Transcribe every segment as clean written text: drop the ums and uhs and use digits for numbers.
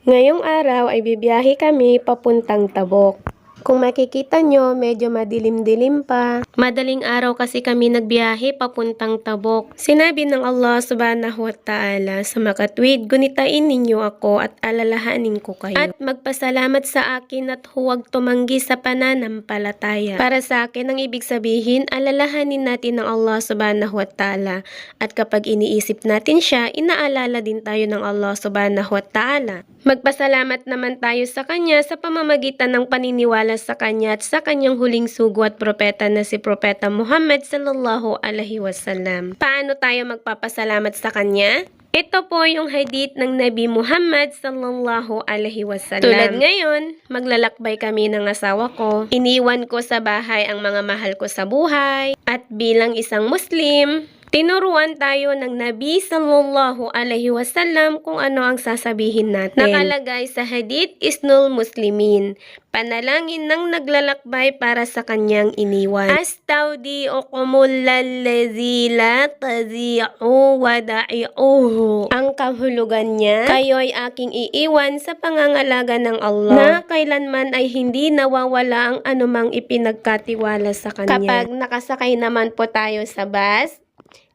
Ngayong araw ay bibiyahe kami papuntang Tabok. Kung makikita nyo, medyo madilim-dilim pa. Madaling araw kasi kami nagbiyahe papuntang Tabok. Sinabi ng Allah subhanahu wa ta'ala sa makatwid, gunitain ninyo ako at alalahanin ko kayo. At magpasalamat sa akin at huwag tumanggi sa pananampalataya. Para sa akin, ang ibig sabihin, alalahanin natin ng Allah subhanahu wa ta'ala. At kapag iniisip natin siya, inaalala din tayo ng Allah subhanahu wa ta'ala. Magpasalamat naman tayo sa Kanya sa pamamagitan ng paniniwala sa Kanya at sa Kanyang huling sugo at propeta na si Propeta Muhammad sallallahu alaihi wasallam. Paano tayo magpapasalamat sa Kanya? Ito po yung hadith ng Nabi Muhammad sallallahu alaihi wasallam. Tulad ngayon, maglalakbay kami ng asawa ko. Iniwan ko sa bahay ang mga mahal ko sa buhay. At bilang isang Muslim, tinuruan tayo ng Nabi sallallahu alaihi wasallam kung ano ang sasabihin natin. Nakalagay sa hadith Isnul Muslimin, panalangin ng naglalakbay para sa kanyang iniwan. Astaudiukumul ladzi la tazi'u wada'i'uhu. Ang kahulugan niya, kayo'y aking iiwan sa pangangalaga ng Allah, na kailanman ay hindi nawawala ang anumang ipinagkatiwala sa kanya. Kapag nakasakay naman po tayo sa bus,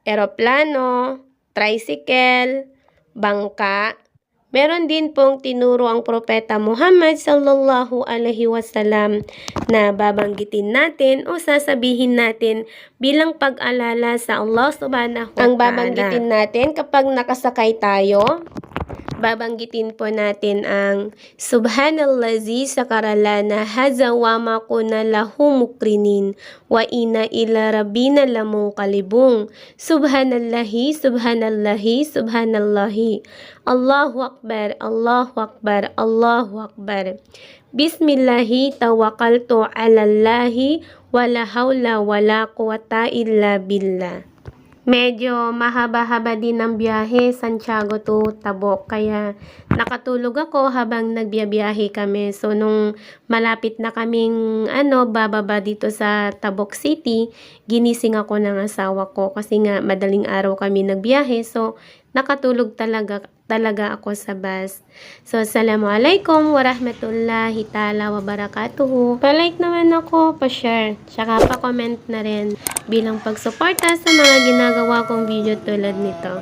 eroplano, tricycle, bangka, meron din pong tinuro ang Propeta Muhammad sallallahu alaihi wasallam na babanggitin natin o sasabihin natin bilang pag-alala sa Allah subhanahu wa ta'ala. Ang babanggitin natin kapag nakasakay tayo, babanggitin po natin ang Subhanallazi sakaralana haza wa makuna lahu mukrinin wa ina ila rabbina lamunqalibun. Subhanallahi, subhanallahi, subhanallahi. Allahu akbar, Allahu akbar, Allahu akbar. Bismillahi tawakkaltu alallahi wala hawla wala quwata illa billah. Medyo mahaba-haba din ang biyahe, Santiago to Tabok. Kaya nakatulog ako habang nagbiyahe kami. So nung malapit na kaming bababa dito sa Tabok City, ginising ako ng asawa ko kasi nga madaling araw kami nagbiyahe. So nakatulog talaga ako sa bus. So, assalamualaikum warahmatullahi ta'ala wabarakatuhu. Pa-like naman ako, pa-share, tsaka pa-comment na rin bilang pagsuporta sa mga ginagawa kong video tulad nito.